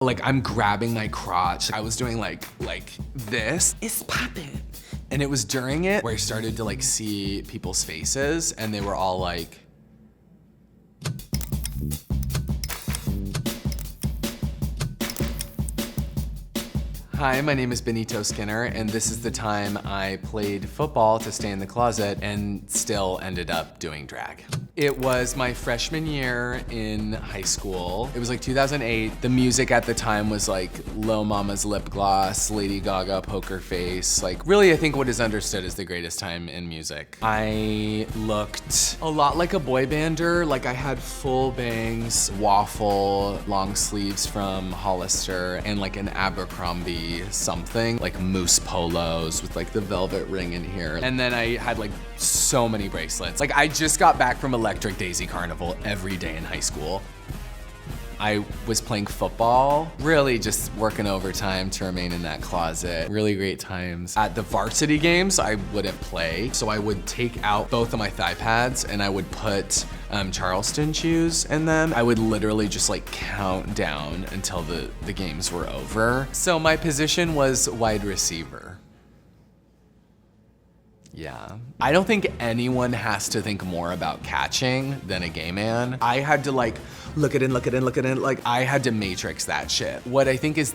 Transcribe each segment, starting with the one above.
Like I'm grabbing my crotch. I was doing like this. It's poppin'. And it was during it where I started to like see people's faces and they were all like, hi, my name is Benito Skinner, and this is the time I played football to stay in the closet and still ended up doing drag. It was my freshman year in high school. It was like 2008. The music at the time was like Lil Mama's Lip Gloss, Lady Gaga, Poker Face. Like really, I think what is understood is the greatest time in music. I looked a lot like a boy bander. Like I had full bangs, waffle, long sleeves from Hollister, and like an Abercrombie something, like moose polos with like the velvet ring in here. And then I had like so many bracelets. Like I just got back from Electric Daisy Carnival every day in high school. I was playing football, really just working overtime to remain in that closet. Really great times. At the varsity games, I wouldn't play. So I would take out both of my thigh pads and I would put Charleston shoes in them. I would literally just like count down until the games were over. So my position was wide receiver. Yeah. I don't think anyone has to think more about catching than a gay man. I had to like, look it in. Like I had to matrix that shit. What I think is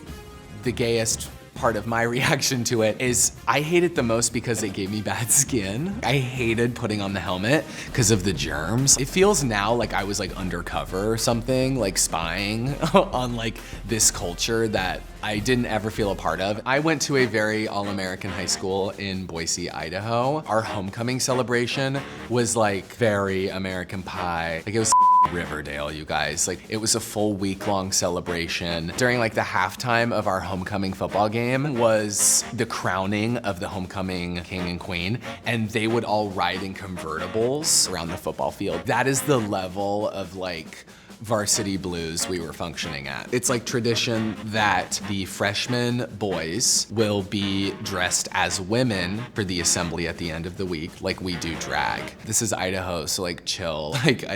the gayest part of my reaction to it is I hate it the most because it gave me bad skin. I hated putting on the helmet because of the germs. It feels now like I was like undercover or something, like spying on like this culture that I didn't ever feel a part of. I went to a very all-American high school in Boise, Idaho. Our homecoming celebration was like very American Pie. Like it was Riverdale, you guys. Like it was a full week-long celebration. During like the halftime of our homecoming football game was the crowning of the homecoming king and queen, and they would all ride in convertibles around the football field. That is the level of like varsity blues we were functioning at. It's like tradition that the freshman boys will be dressed as women for the assembly at the end of the week, like we do drag. This is Idaho, so like chill. Like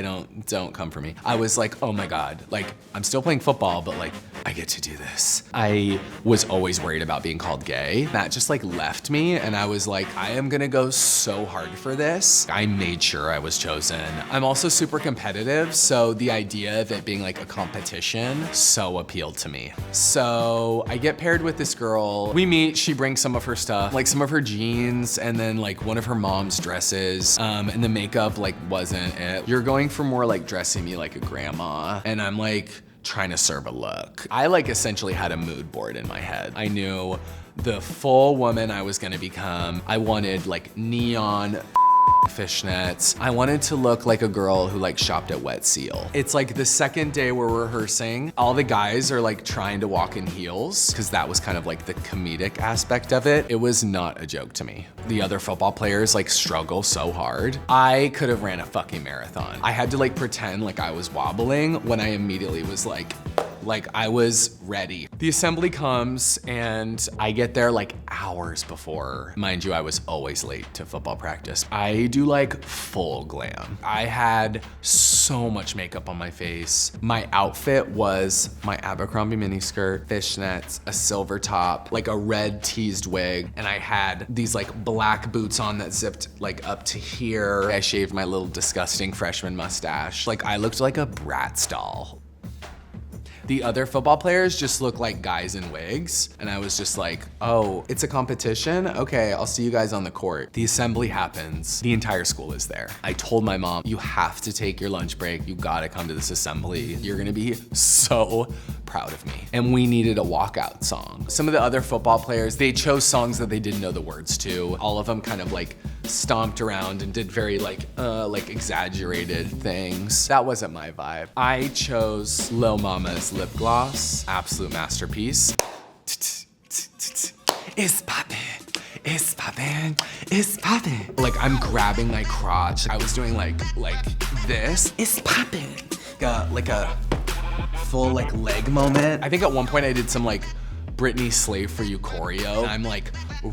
don't come for me. I was like, oh my God, like I'm still playing football, but like I get to do this. I was always worried about being called gay. That just like left me and I was like, I am gonna go so hard for this. I made sure I was chosen. I'm also super competitive, so the idea of it being like a competition so appealed to me. So I get paired with this girl. We meet, she brings some of her stuff, like some of her jeans and then like one of her mom's dresses, and the makeup like wasn't it. You're going for more like dressing me like a grandma, and I'm like trying to serve a look. I like essentially had a mood board in my head. I knew the full woman I was gonna become. I wanted like neon fishnets. I wanted to look like a girl who like shopped at Wet Seal. It's like the second day we're rehearsing, all the guys are like trying to walk in heels because that was kind of like the comedic aspect of it. It was not a joke to me. The other football players like struggle so hard. I could have ran a fucking marathon. I had to like pretend like I was wobbling when I immediately was like I was ready. The assembly comes and I get there like hours before. Mind you, I was always late to football practice. I do like full glam. I had so much makeup on my face. My outfit was my Abercrombie miniskirt, fishnets, a silver top, like a red teased wig, and I had these like black boots on that zipped like up to here. I shaved my little disgusting freshman mustache. Like I looked like a Bratz doll. The other football players just look like guys in wigs. And I was just like, oh, it's a competition? Okay, I'll see you guys on the court. The assembly happens. The entire school is there. I told my mom, you have to take your lunch break. You gotta come to this assembly. You're gonna be so proud of me. And we needed a walkout song. Some of the other football players, they chose songs that they didn't know the words to. All of them kind of like stomped around and did very like exaggerated things. That wasn't my vibe. I chose Lil Mama's Lip Gloss, absolute masterpiece. It's poppin', it's poppin', it's poppin'. Like I'm grabbing my crotch. I was doing like this. It's poppin'. Like a full like leg moment. I think at one point I did some like Britney Slave For You choreo. I'm like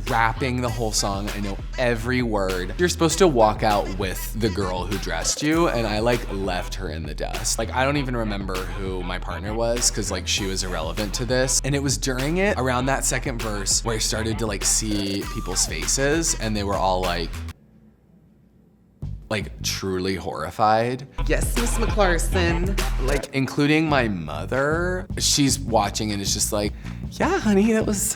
rapping the whole song. I know every word. You're supposed to walk out with the girl who dressed you, and I like left her in the dust. Like, I don't even remember who my partner was, cause like she was irrelevant to this. And it was during it, around that second verse, where I started to like see people's faces, and they were all like truly horrified. Yes, Miss McClarson. Like, including my mother. She's watching and is just like, yeah, honey, that was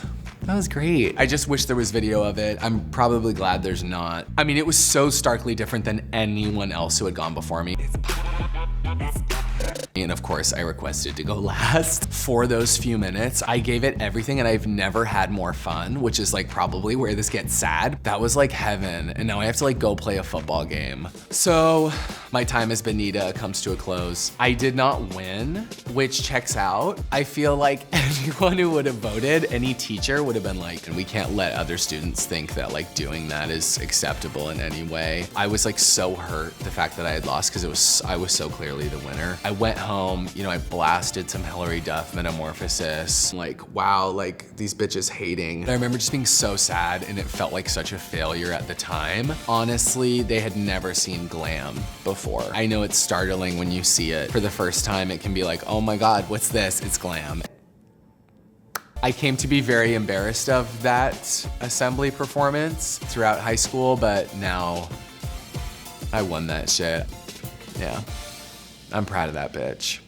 great. I just wish there was video of it. I'm probably glad there's not. I mean, it was so starkly different than anyone else who had gone before me. And of course, I requested to go last. For those few minutes, I gave it everything, and I've never had more fun, which is like probably where this gets sad. That was like heaven, and now I have to like go play a football game. So my time as Benita comes to a close. I did not win, which checks out. I feel like anyone who would have voted, any teacher would have been like, we can't let other students think that like doing that is acceptable in any way. I was like so hurt the fact that I had lost, because I was so clearly the winner. I went home, you know, I blasted some Hilary Duff Metamorphosis. Like, wow, like these bitches hating. And I remember just being so sad, and it felt like such a failure at the time. Honestly, they had never seen glam before. I know it's startling when you see it for the first time. It can be like, oh my God, what's this? It's glam. I came to be very embarrassed of that assembly performance throughout high school, but now I won that shit. Yeah, I'm proud of that bitch.